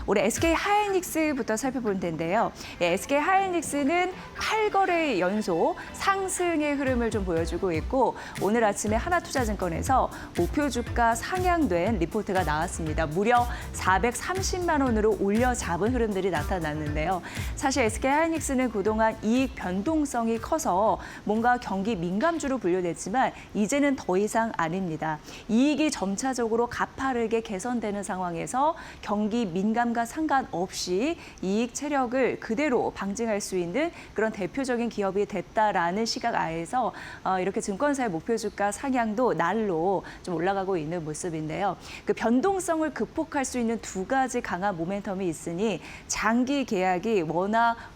올해 SK 하이닉스부터 살펴볼 텐데요. SK 하이닉스는 8거래 연속 상승의 흐름을 좀 보여주고 있고 오늘 아침에 하나투자증권에서 목표 주가 상향된 리포트가 나왔습니다. 무려 430만 원으로 올려 잡은 흐름들이 나타났는데요. 사실 SK 하이닉스는 그동안 이익 변동성이 커서 뭔가 경기 민감주로 분류됐지만 이제는 더 이상 아닙니다. 이익이 점차적으로 가파르게 개선되는 상황에서 경기 민감과 상관없이 이익 체력을 그대로 방증할 수 있는 그런 대표적인 기업이 됐다라는 시각 아래에서 이렇게 증권사의 목표 주가 상향도 날로 좀 올라가고 있는 모습인데요. 그 변동성을 극복할 수 있는 두 가지 강한 모멘텀이 있으니 장기 계약이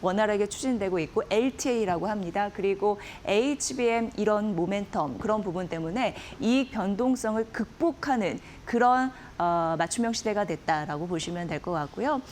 원활하게 추진되고 있고 LTA라고 합니다. 그리고 HBM 이런 모멘텀 그런 부분 때문에 이익 변동성을 극복하는 그런 맞춤형 시대가 됐다라고 보시면 될 것 같고요.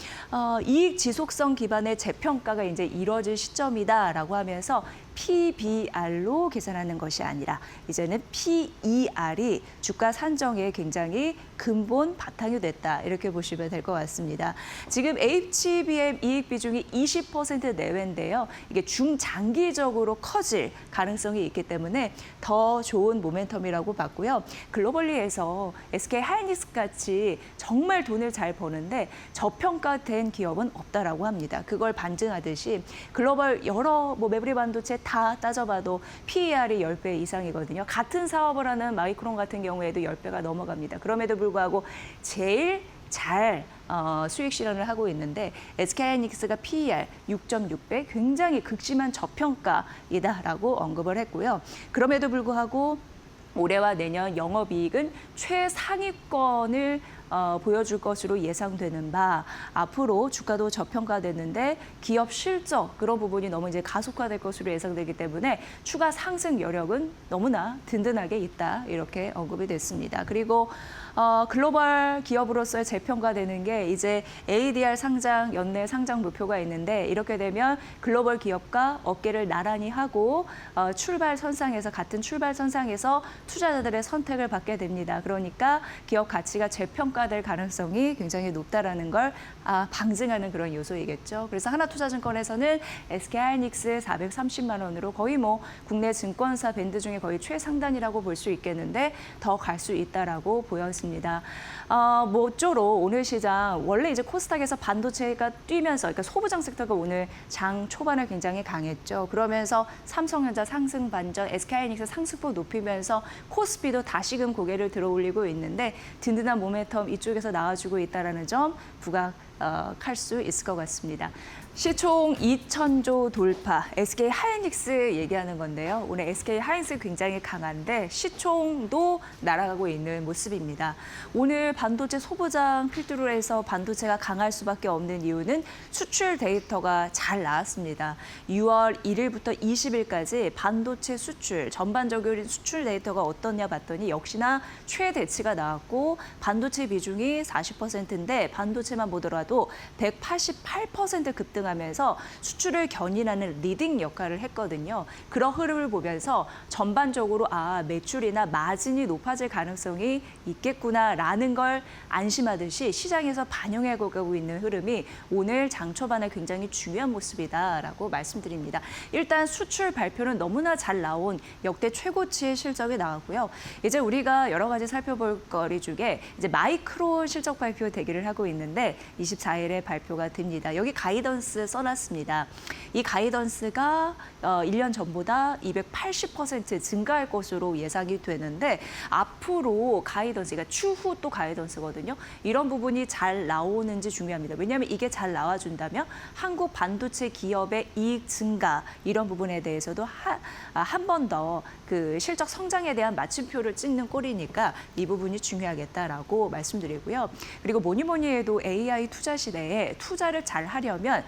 이익 지속성 기반의 재평가가 이제 이루어질 시점이다라고 하면서 PBR로 계산하는 것이 아니라 이제는 PER이 주가 산정에 굉장히 근본 바탕이 됐다 이렇게 보시면 될 것 같습니다. 지금 HBM 이익 비중이 20% 내외인데요. 이게 중장기적으로 커질 가능성이 있기 때문에 더 좋은 모멘텀이라고 봤고요. 글로벌리에서 SK 하이닉스 같이 정말 돈을 잘 버는데 저평가된 기업은 없다라고 합니다. 그걸 반증하듯이 글로벌 여러 메모리 반도체 다 따져봐도 PER이 10배 이상이거든요. 같은 사업을 하는 마이크론 같은 경우에도 10배가 넘어갑니다. 그럼에도 불구하고 제일 잘 수익 실현을 하고 있는데 SK하이닉스가 PER 6.6배 굉장히 극심한 저평가이다라고 언급을 했고요. 그럼에도 불구하고 올해와 내년 영업이익은 최상위권을 보여줄 것으로 예상되는 바 앞으로 주가도 저평가됐는데 기업 실적 그런 부분이 너무 이제 가속화될 것으로 예상되기 때문에 추가 상승 여력은 너무나 든든하게 있다 이렇게 언급이 됐습니다. 그리고 글로벌 기업으로서의 재평가되는 게 이제 ADR 상장 연내 상장 목표가 있는데 이렇게 되면 글로벌 기업과 어깨를 나란히 하고 출발선상에서 같은 출발선상에서 투자자들의 선택을 받게 됩니다. 그러니까 기업 가치가 재평가될 가능성이 굉장히 높다라는 걸 방증하는 그런 요소이겠죠. 그래서 하나투자증권에서는 SK하이닉스 430만 원으로 거의 국내 증권사 밴드 중에 거의 최상단이라고 볼 수 있겠는데 더 갈 수 있다라고 보였습니다. 모쪼록 오늘 시장 원래 이제 코스닥에서 반도체가 뛰면서 그러니까 소부장 섹터가 오늘 장 초반에 굉장히 강했죠. 그러면서 삼성전자 상승 반전, SK하이닉스 상승폭 높이면서 코스피도 다시금 고개를 들어 올리고 있는데 든든한 모멘텀 이쪽에서 나와주고 있다는 점 부각할 수 있을 것 같습니다. 시총 2,000조 돌파, SK 하이닉스 얘기하는 건데요. 오늘 SK 하이닉스 굉장히 강한데 시총도 날아가고 있는 모습입니다. 오늘 반도체 소부장 필두로 해서 반도체가 강할 수밖에 없는 이유는 수출 데이터가 잘 나왔습니다. 6월 1일부터 20일까지 반도체 수출, 전반적인 수출 데이터가 어떻냐 봤더니 역시나 최대치가 나왔고 반도체 비중이 40%인데 반도체만 보더라도 188% 급등하면서 수출을 견인하는 리딩 역할을 했거든요. 그런 흐름을 보면서 전반적으로 매출이나 마진이 높아질 가능성이 있겠구나라는 걸 안심하듯이 시장에서 반영해가고 있는 흐름이 오늘 장 초반에 굉장히 중요한 모습이다라고 말씀드립니다. 일단 수출 발표는 너무나 잘 나온 역대 최고치의 실적이 나왔고요. 이제 우리가 여러 가지 살펴볼 거리 중에 이제 마이크론 실적 발표 대기를 하고 있는데 24일에 발표가 됩니다. 여기 가이던스 써놨습니다. 이 가이던스가 1년 전보다 280% 증가할 것으로 예상이 되는데 앞으로 가이던스가 추후 또 가이던스거든요. 이런 부분이 잘 나오는지 중요합니다. 왜냐하면 이게 잘 나와준다면 한국 반도체 기업의 이익 증가 이런 부분에 대해서도 한 번 더 그 실적 성장에 대한 마침표를 찍는 꼴이니까 이 부분이 중요하겠다라고 말씀드리고요. 그리고 뭐니 해도 AI 투자 시대에 투자를 잘 하려면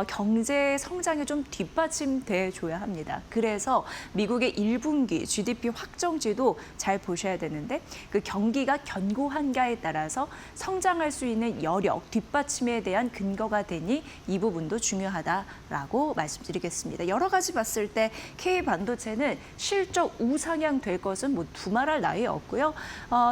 경제 성장에 좀 뒷받침돼 줘야 합니다. 그래서 미국의 1분기 GDP 확정치도 잘 보셔야 되는데 그 경기가 견고한가에 따라서 성장할 수 있는 여력, 뒷받침에 대한 근거가 되니 이 부분도 중요하다라고 말씀드리겠습니다. 여러 가지 봤을 때 K반도체는 실적 우상향 될 것은 두말할 나위 없고요.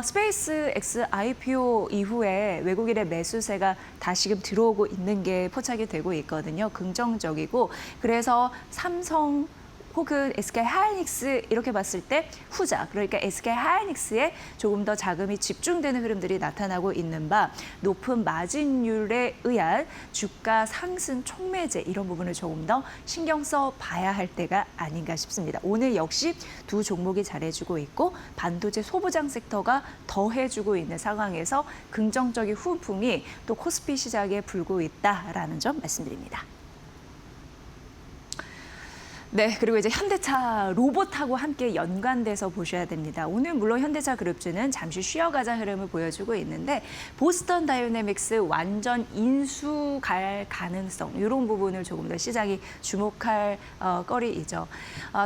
스페이스 X IPO 이후에 외국인의 매수세가 다시금 들어오고 있는 게 포착이 되고 있거든요. 긍정적이고 그래서 삼성 혹은 SK하이닉스 이렇게 봤을 때 후자, 그러니까 SK하이닉스에 조금 더 자금이 집중되는 흐름들이 나타나고 있는 바 높은 마진율에 의한 주가 상승 촉매제 이런 부분을 조금 더 신경 써 봐야 할 때가 아닌가 싶습니다. 오늘 역시 두 종목이 잘해주고 있고 반도체 소부장 섹터가 더해주고 있는 상황에서 긍정적인 후풍이 또 코스피 시장에 불고 있다라는 점 말씀드립니다. 네, 그리고 이제 현대차 로봇하고 함께 연관돼서 보셔야 됩니다. 오늘 물론 현대차 그룹주는 잠시 쉬어가자 흐름을 보여주고 있는데 보스턴 다이내믹스 완전 인수 갈 가능성 이런 부분을 조금 더 시장이 주목할 거리이죠.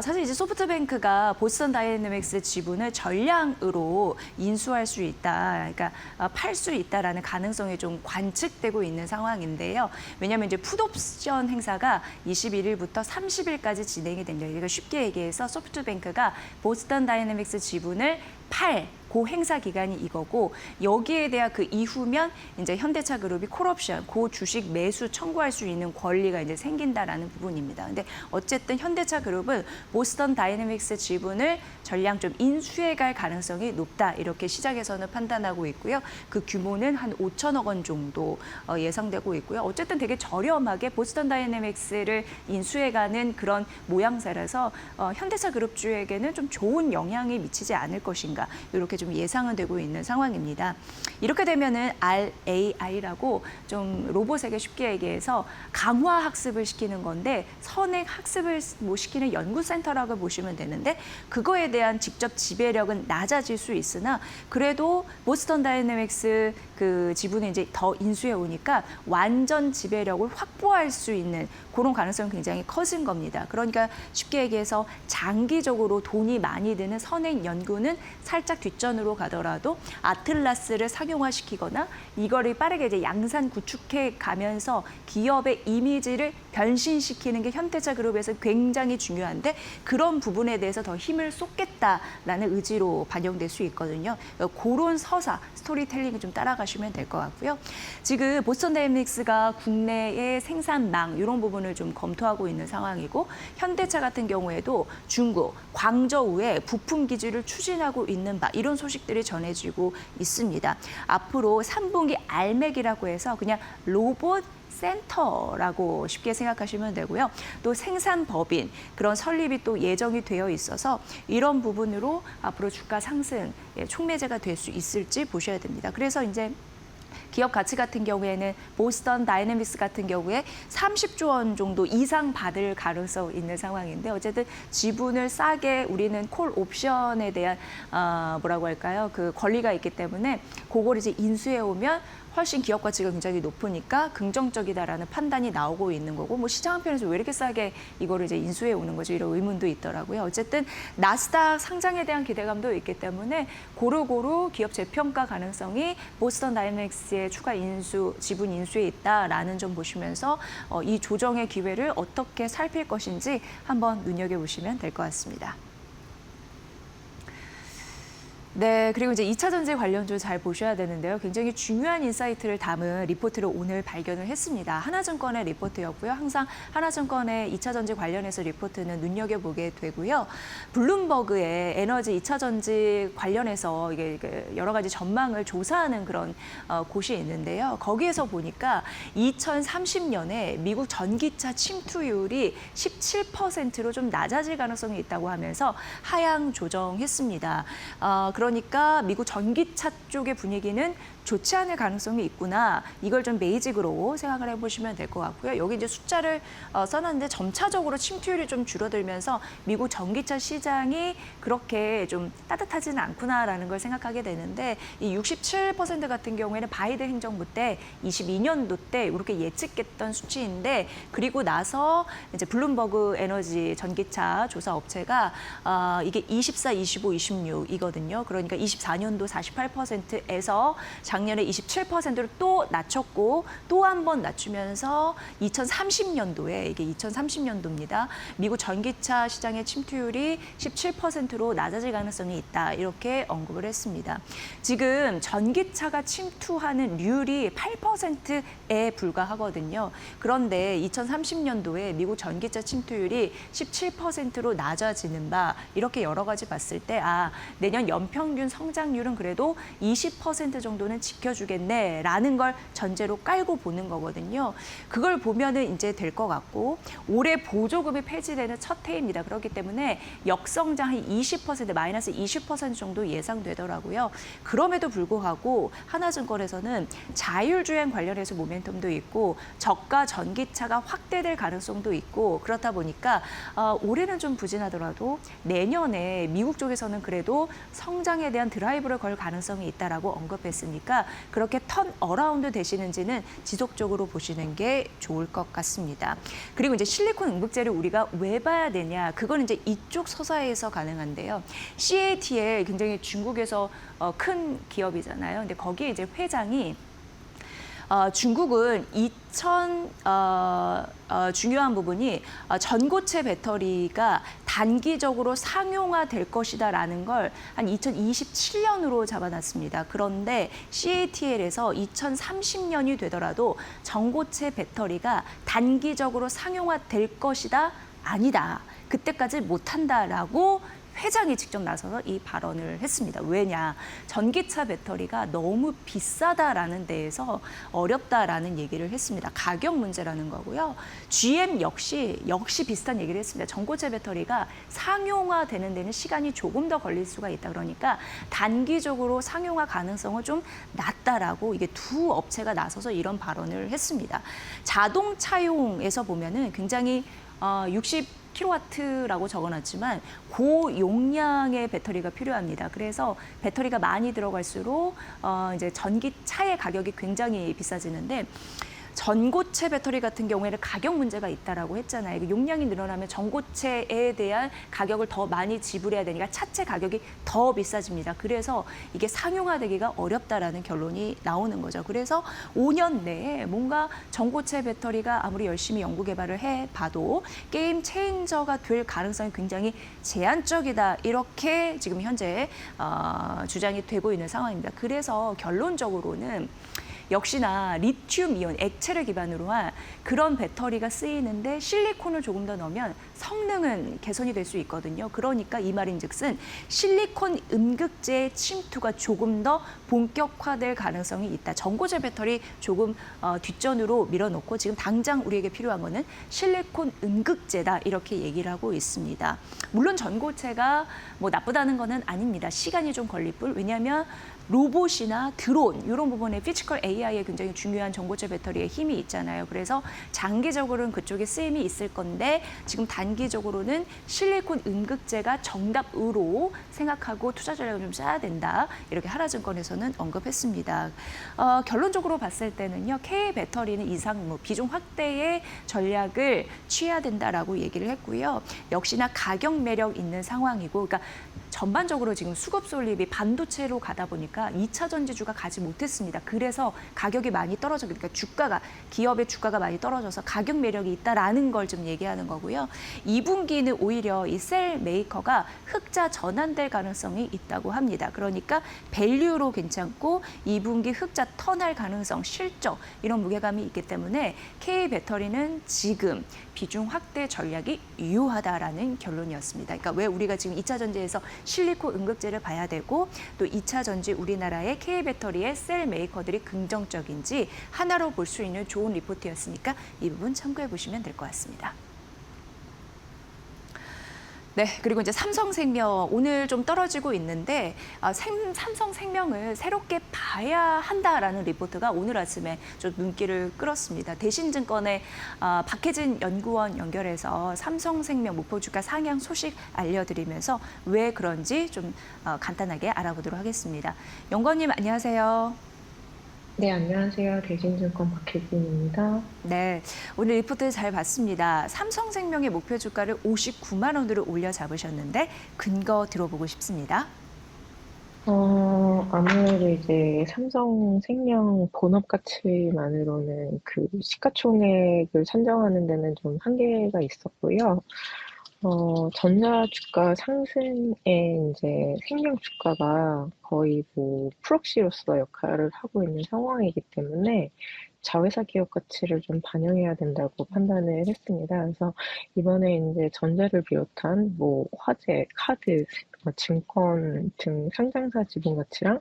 사실 이제 소프트뱅크가 보스턴 다이내믹스 지분을 전량으로 인수할 수 있다, 그러니까 팔 수 있다라는 가능성이 좀 관측되고 있는 상황인데요. 왜냐하면 이제 풋옵션 행사가 21일부터 30일까지 진행이 됩니다. 그러니까 쉽게 얘기해서 소프트뱅크가 보스턴 다이내믹스 지분을 팔 그 행사 기간이 이거고 여기에 대한 그 이후면 이제 현대차 그룹이 콜옵션, 그 주식 매수 청구할 수 있는 권리가 이제 생긴다라는 부분입니다. 근데 어쨌든 현대차 그룹은 보스턴 다이내믹스 지분을 전량 좀 인수해 갈 가능성이 높다 이렇게 시장에서는 판단하고 있고요. 그 규모는 한 5천억 원 정도 예상되고 있고요. 어쨌든 되게 저렴하게 보스턴 다이내믹스를 인수해 가는 그런 모양새라서 현대차 그룹주에게는 좀 좋은 영향이 미치지 않을 것인가 이렇게 좀 예상은 되고 있는 상황입니다. 이렇게 되면은 RAI라고 좀 로봇에게 쉽게 얘기해서 강화 학습을 시키는 건데 선행 학습을 못 시키는 연구센터라고 보시면 되는데 그거에 대한 직접 지배력은 낮아질 수 있으나 그래도 보스턴 다이내믹스 그 지분을 이제 더 인수해 오니까 완전 지배력을 확보할 수 있는 그런 가능성이 굉장히 커진 겁니다. 그러니까 쉽게 얘기해서 장기적으로 돈이 많이 드는 선행 연구는 살짝 뒷전으로 가더라도 아틀라스를 상용화시키거나 이거를 빠르게 이제 양산 구축해 가면서 기업의 이미지를 변신시키는 게 현대차 그룹에서 굉장히 중요한데 그런 부분에 대해서 더 힘을 쏟겠다라는 의지로 반영될 수 있거든요. 그런 서사, 스토리텔링을 좀 따라가시면 될 것 같고요. 지금 보스턴 다이내믹스가 국내의 생산망 이런 부분을 좀 검토하고 있는 상황이고 현대차 같은 경우에도 중국, 광저우에 부품 기지를 추진하고 있는 바 이런 소식들이 전해지고 있습니다. 앞으로 3분기 알맥이라고 해서 그냥 로봇 센터라고 쉽게 생각하시면 되고요. 또 생산법인 그런 설립이 또 예정이 되어 있어서 이런 부분으로 앞으로 주가 상승 촉매제가 될 수 있을지 보셔야 됩니다. 그래서 이제 기업 가치 같은 경우에는 보스턴 다이내믹스 같은 경우에 30조 원 정도 이상 받을 가능성이 있는 상황인데 어쨌든 지분을 싸게 우리는 콜 옵션에 대한 뭐라고 할까요? 그 권리가 있기 때문에 그걸 이제 인수해 오면 훨씬 기업 가치가 굉장히 높으니까 긍정적이다라는 판단이 나오고 있는 거고 뭐 시장 한편에서 왜 이렇게 싸게 이거를 이제 인수해 오는 거죠 이런 의문도 있더라고요. 어쨌든 나스닥 상장에 대한 기대감도 있기 때문에 고루고루 기업 재평가 가능성이 보스턴 다이내믹스의 추가 인수 지분 인수에 있다라는 점 보시면서 이 조정의 기회를 어떻게 살필 것인지 한번 눈여겨보시면 될 것 같습니다. 네, 그리고 이제 2차 전지 관련주 잘 보셔야 되는데요. 굉장히 중요한 인사이트를 담은 리포트를 오늘 발견을 했습니다. 하나증권의 리포트였고요. 항상 하나증권의 2차 전지 관련해서 리포트는 눈여겨보게 되고요. 블룸버그의 에너지 2차 전지 관련해서 이게 여러 가지 전망을 조사하는 그런 곳이 있는데요. 거기에서 보니까 2030년에 미국 전기차 침투율이 17%로 좀 낮아질 가능성이 있다고 하면서 하향 조정했습니다. 그러니까 미국 전기차 쪽의 분위기는 좋지 않을 가능성이 있구나. 이걸 좀 베이직으로 생각을 해보시면 될 것 같고요. 여기 이제 숫자를 써놨는데 점차적으로 침투율이 좀 줄어들면서 미국 전기차 시장이 그렇게 좀 따뜻하지는 않구나라는 걸 생각하게 되는데 이 67% 같은 경우에는 바이든 행정부 때 22년도 때 이렇게 예측했던 수치인데 그리고 나서 이제 블룸버그 에너지 전기차 조사 업체가 이게 24, 25, 26이거든요. 그러니까 24년도 48%에서 작년에 27%를 또 낮췄고 또 한 번 낮추면서 2030년도에 이게 2030년도입니다. 미국 전기차 시장의 침투율이 17%로 낮아질 가능성이 있다. 이렇게 언급을 했습니다. 지금 전기차가 침투하는 률이 8%에 불과하거든요. 그런데 2030년도에 미국 전기차 침투율이 17%로 낮아지는 바 이렇게 여러 가지 봤을 때 내년 연평균 성장률은 그래도 20% 정도는 지켜주겠네라는 걸 전제로 깔고 보는 거거든요. 그걸 보면은 이제 될 것 같고 올해 보조금이 폐지되는 첫 해입니다. 그렇기 때문에 역성장 한 20% 마이너스 20% 정도 예상되더라고요. 그럼에도 불구하고 하나증권에서는 자율주행 관련해서 모멘텀도 있고 저가 전기차가 확대될 가능성도 있고 그렇다 보니까 올해는 좀 부진하더라도 내년에 미국 쪽에서는 그래도 성장에 대한 드라이브를 걸 가능성이 있다라고 언급했으니까 그렇게 턴 어라운드 되시는지는 지속적으로 보시는 게 좋을 것 같습니다. 그리고 이제 실리콘 응급제를 우리가 왜 봐야 되냐? 그건 이제 이쪽 서사에서 가능한데요. CATL 굉장히 중국에서 큰 기업이잖아요. 근데 거기에 이제 회장이 중국은 중요한 부분이 전고체 배터리가 단기적으로 상용화될 것이다라는 걸 한 2027년으로 잡아놨습니다. 그런데 CATL에서 2030년이 되더라도 전고체 배터리가 단기적으로 상용화될 것이다? 아니다. 그때까지 못한다라고 회장이 직접 나서서 이 발언을 했습니다. 왜냐? 전기차 배터리가 너무 비싸다라는 데에서 어렵다라는 얘기를 했습니다. 가격 문제라는 거고요. GM 역시 비슷한 얘기를 했습니다. 전고체 배터리가 상용화되는 데는 시간이 조금 더 걸릴 수가 있다. 그러니까 단기적으로 상용화 가능성은 좀 낮다라고 이게 두 업체가 나서서 이런 발언을 했습니다. 자동차용에서 보면은 굉장히 60kW라고 적어놨지만 고용량의 배터리가 필요합니다. 그래서 배터리가 많이 들어갈수록 이제 전기차의 가격이 굉장히 비싸지는데 전고체 배터리 같은 경우에는 가격 문제가 있다라고 했잖아요. 용량이 늘어나면 전고체에 대한 가격을 더 많이 지불해야 되니까 차체 가격이 더 비싸집니다. 그래서 이게 상용화되기가 어렵다라는 결론이 나오는 거죠. 그래서 5년 내에 뭔가 전고체 배터리가 아무리 열심히 연구 개발을 해봐도 게임 체인저가 될 가능성이 굉장히 제한적이다. 이렇게 지금 현재 주장이 되고 있는 상황입니다. 그래서 결론적으로는 역시나 리튬이온 액체를 기반으로 한 그런 배터리가 쓰이는데 실리콘을 조금 더 넣으면 성능은 개선이 될 수 있거든요. 그러니까 이 말인즉슨 실리콘 음극재의 침투가 조금 더 본격화될 가능성이 있다. 전고체 배터리 조금 뒷전으로 밀어놓고 지금 당장 우리에게 필요한 거는 실리콘 음극재다. 이렇게 얘기를 하고 있습니다. 물론 전고체가 뭐 나쁘다는 거는 아닙니다. 시간이 좀 걸릴 뿐. 왜냐하면 로봇이나 드론 이런 부분에 피지컬 AI에 굉장히 중요한 전고체 배터리의 힘이 있잖아요. 그래서 장기적으로는 그쪽에 쓰임이 있을 건데 지금 단기적으로는 실리콘 음극재가 정답으로 생각하고 투자 전략을 좀 짜야 된다. 이렇게 하나증권에서는 언급했습니다. 결론적으로 봤을 때는요. K배터리는 이상 비중 확대의 전략을 취해야 된다라고 얘기를 했고요. 역시나 가격 매력 있는 상황이고 그러니까 전반적으로 지금 수급 솔립이 반도체로 가다 보니까 2차 전지주가 가지 못했습니다. 그래서 가격이 많이 떨어져 그러니까 기업의 주가가 많이 떨어져서 가격 매력이 있다라는 걸 좀 얘기하는 거고요. 2분기는 오히려 이 셀 메이커가 흑자 전환될 가능성이 있다고 합니다. 그러니까 밸류로 괜찮고 2분기 흑자 턴할 가능성, 실적 이런 무게감이 있기 때문에 K배터리는 지금 비중 확대 전략이 유효하다라는 결론이었습니다. 그러니까 왜 우리가 지금 2차 전지에서 실리콘 음극재를 봐야 되고 또 2차 전지 우리나라의 K배터리의 셀 메이커들이 긍정적인지 하나로 볼 수 있는 좋은 리포트였으니까 이 부분 참고해 보시면 될 것 같습니다. 네, 그리고 이제 삼성생명 오늘 좀 떨어지고 있는데 삼성생명을 새롭게 봐야 한다라는 리포트가 오늘 아침에 좀 눈길을 끌었습니다. 대신증권의 박혜진 연구원 연결해서 삼성생명 목표 주가 상향 소식 알려드리면서 왜 그런지 좀 간단하게 알아보도록 하겠습니다. 연구원님 안녕하세요. 네, 안녕하세요. 대신증권 박혜진입니다. 네, 오늘 리포트 잘 봤습니다. 삼성생명의 목표 주가를 59만 원으로 올려 잡으셨는데 근거 들어보고 싶습니다. 아무래도 이제 삼성생명 본업 가치만으로는 그 시가총액을 산정하는 데는 좀 한계가 있었고요. 전자주가 상승에 이제 생명 주가가 거의 뭐 프록시로서 역할을 하고 있는 상황이기 때문에 자회사 기업 가치를 좀 반영해야 된다고 판단을 했습니다. 그래서 이번에 이제 전자를 비롯한 뭐 화재, 카드, 증권 등 상장사 지분 가치랑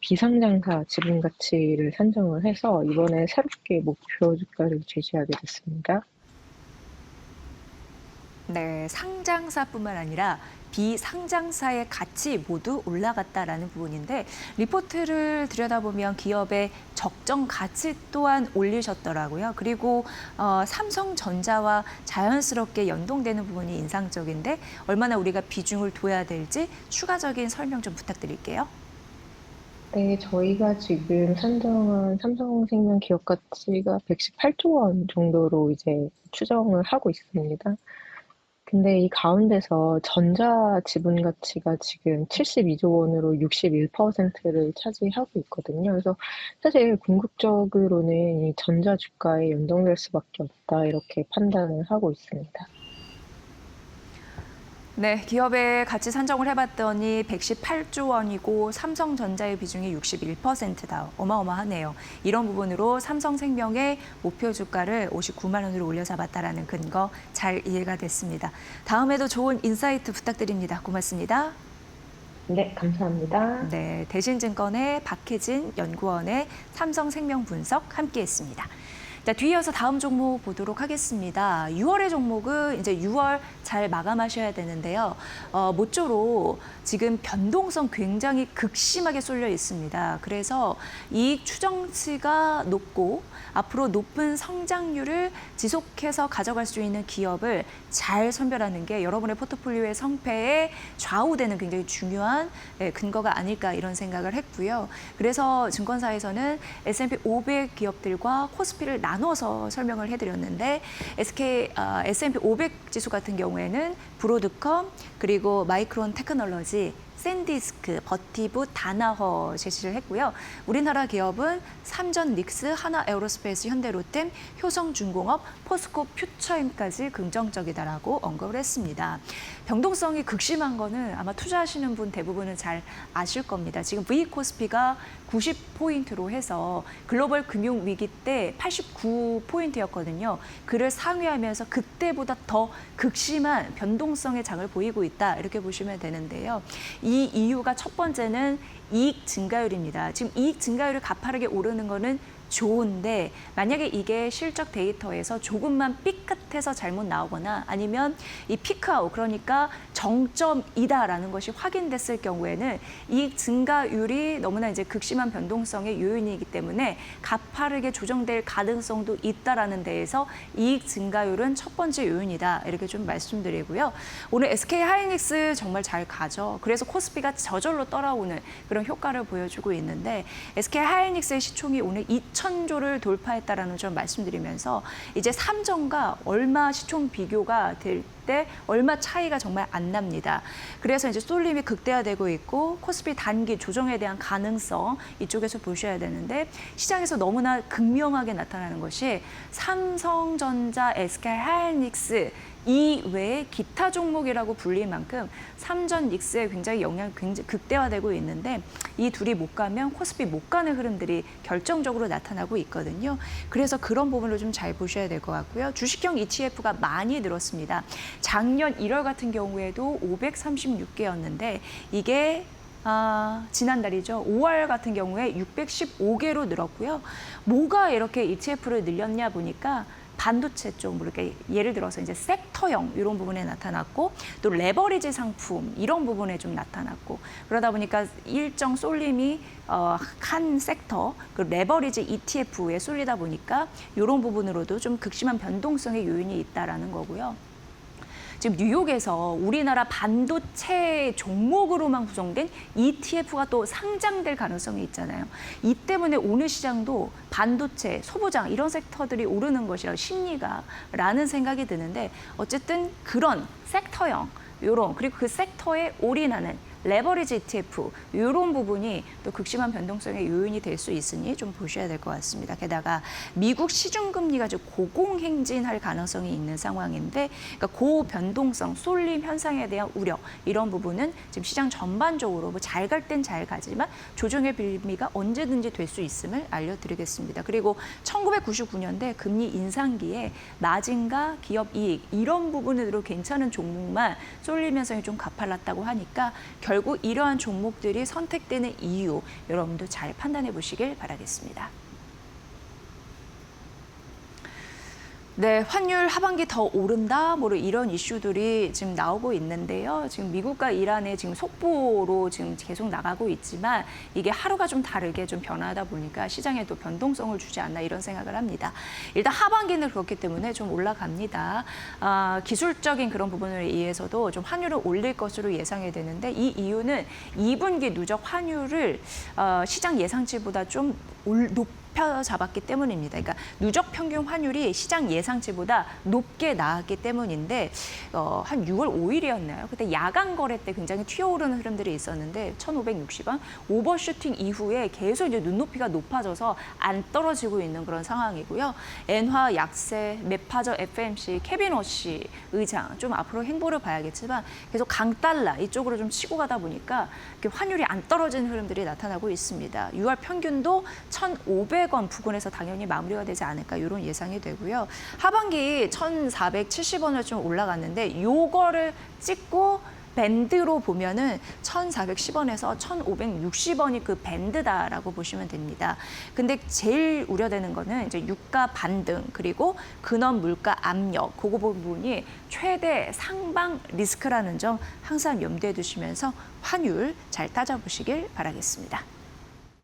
비상장사 지분 가치를 산정을 해서 이번에 새롭게 목표 주가를 제시하게 됐습니다. 네, 상장사뿐만 아니라 비상장사의 가치 모두 올라갔다라는 부분인데 리포트를 들여다보면 기업의 적정 가치 또한 올리셨더라고요. 그리고 삼성전자와 자연스럽게 연동되는 부분이 인상적인데 얼마나 우리가 비중을 둬야 될지 추가적인 설명 좀 부탁드릴게요. 네, 저희가 지금 산정한 삼성생명 기업 가치가 118조 원 정도로 이제 추정을 하고 있습니다. 근데 이 가운데서 전자 지분 가치가 지금 72조 원으로 61%를 차지하고 있거든요. 그래서 사실 궁극적으로는 이 전자 주가에 연동될 수밖에 없다 이렇게 판단을 하고 있습니다. 네, 기업의 가치 산정을 해봤더니 118조 원이고 삼성전자의 비중이 61%다. 어마어마하네요. 이런 부분으로 삼성생명의 목표 주가를 59만 원으로 올려잡았다라는 근거 잘 이해가 됐습니다. 다음에도 좋은 인사이트 부탁드립니다. 고맙습니다. 네, 감사합니다. 네, 대신증권의 박혜진 연구원의 삼성생명 분석 함께했습니다. 자, 뒤이어서 다음 종목 보도록 하겠습니다. 6월의 종목은 이제 6월 잘 마감하셔야 되는데요. 모쪼록 지금 변동성 굉장히 극심하게 쏠려 있습니다. 그래서 이익 추정치가 높고 앞으로 높은 성장률을 지속해서 가져갈 수 있는 기업을 잘 선별하는 게 여러분의 포트폴리오의 성패에 좌우되는 굉장히 중요한 근거가 아닐까 이런 생각을 했고요. 그래서 증권사에서는 S&P 500 기업들과 코스피를 나눠서 설명을 해드렸는데 S&P 500 지수 같은 경우에는 브로드컴 그리고 마이크론 테크놀로지 샌디스크, 버티브, 다나허 제시를 했고요. 우리나라 기업은 삼전 닉스, 하나 에어로스페이스, 현대로템, 효성중공업, 포스코 퓨처엠까지 긍정적이다라고 언급을 했습니다. 변동성이 극심한 거는 아마 투자하시는 분 대부분은 잘 아실 겁니다. 지금 V코스피가 90포인트로 해서 글로벌 금융 위기 때 89포인트였거든요. 그를 상회하면서 그때보다 더 극심한 변동성의 장을 보이고 있다. 이렇게 보시면 되는데요. 이 이유가 첫 번째는 이익 증가율입니다. 지금 이익 증가율이 가파르게 오르는 거는 좋은데 만약에 이게 실적 데이터에서 조금만 삐끗해서 잘못 나오거나 아니면 이 피크아웃 그러니까 정점이다라는 것이 확인됐을 경우에는 이익 증가율이 너무나 이제 극심한 변동성의 요인이기 때문에 가파르게 조정될 가능성도 있다라는 데에서 이익 증가율은 첫 번째 요인이다 이렇게 좀 말씀드리고요. 오늘 SK 하이닉스 정말 잘 가죠. 그래서 코스피가 저절로 따라오는 그런 효과를 보여주고 있는데 SK 하이닉스의 시총이 오늘 2,000조를 돌파했다라는 점 말씀드리면서 이제 삼전과 얼마 시총 비교가 될 때 얼마 차이가 정말 안 납니다. 그래서 이제 쏠림이 극대화되고 있고 코스피 단기 조정에 대한 가능성 이쪽에서 보셔야 되는데 시장에서 너무나 극명하게 나타나는 것이 삼성전자, SK 하이닉스 이외에 기타 종목이라고 불릴 만큼 삼전 닉스에 굉장히 영향이 굉장히 극대화되고 있는데 이 둘이 못 가면 코스피 못 가는 흐름들이 결정적으로 나타나고 있거든요. 그래서 그런 부분을 좀 잘 보셔야 될 것 같고요. 주식형 ETF가 많이 늘었습니다. 작년 1월 같은 경우에도 536개였는데 이게 지난달이죠. 5월 같은 경우에 615개로 늘었고요. 뭐가 이렇게 ETF를 늘렸냐 보니까 반도체 쪽, 이렇게 예를 들어서 이제 섹터형 이런 부분에 나타났고 또 레버리지 상품 이런 부분에 좀 나타났고 그러다 보니까 일정 쏠림이 한 섹터 그 레버리지 ETF에 쏠리다 보니까 이런 부분으로도 좀 극심한 변동성의 요인이 있다라는 거고요. 지금 뉴욕에서 우리나라 반도체 종목으로만 구성된 ETF가 또 상장될 가능성이 있잖아요. 이 때문에 오늘 시장도 반도체, 소부장 이런 섹터들이 오르는 것이라 심리가라는 생각이 드는데 어쨌든 그런 섹터형 요런 그리고 그 섹터에 올인하는 레버리지 ETF 이런 부분이 또 극심한 변동성의 요인이 될 수 있으니 좀 보셔야 될 것 같습니다. 게다가 미국 시중금리가 좀 고공행진할 가능성이 있는 상황인데 그러니까 고변동성, 쏠림 현상에 대한 우려 이런 부분은 지금 시장 전반적으로 뭐 잘 갈 땐 잘 가지만 조정의 빌미가 언제든지 될 수 있음을 알려드리겠습니다. 그리고 1999년대 금리 인상기에 마진과 기업 이익 이런 부분으로 괜찮은 종목만 쏠림 현상이 좀 가팔랐다고 하니까 결국 이러한 종목들이 선택되는 이유 여러분도 잘 판단해 보시길 바라겠습니다. 네, 환율 하반기 더 오른다, 뭐 이런 이슈들이 지금 나오고 있는데요. 지금 미국과 이란의 지금 속보로 지금 계속 나가고 있지만 이게 하루가 좀 다르게 좀 변화하다 보니까 시장에도 변동성을 주지 않나 이런 생각을 합니다. 일단 하반기는 그렇기 때문에 좀 올라갑니다. 기술적인 그런 부분에 의해서도 좀 환율을 올릴 것으로 예상이 되는데 이 이유는 2분기 누적 환율을 시장 예상치보다 좀 높여 잡았기 때문입니다. 그러니까 누적 평균 환율이 시장 예상치보다 높게 나왔기 때문인데 한 6월 5일이었나요? 그때 야간 거래 때 굉장히 튀어오르는 흐름들이 있었는데 1,560원 오버슈팅 이후에 계속 이제 눈높이가 높아져서 안 떨어지고 있는 그런 상황이고요. 엔화 약세, 메파저 FMC, 케빈 워시 의장 좀 앞으로 행보를 봐야겠지만 계속 강달러 이쪽으로 좀 치고 가다 보니까 환율이 안 떨어지는 흐름들이 나타나고 있습니다. 6월 평균도 1,500원 부근에서 당연히 마무리가 되지 않을까 이런 예상이 되고요. 하반기 1,470원을 좀 올라갔는데 요거를 찍고 밴드로 보면은 1,410원에서 1,560원이 그 밴드다라고 보시면 됩니다. 근데 제일 우려되는 거는 이제 유가 반등 그리고 근원 물가 압력 그거 부분이 최대 상방 리스크라는 점 항상 염두에 두시면서 환율 잘 따져보시길 바라겠습니다.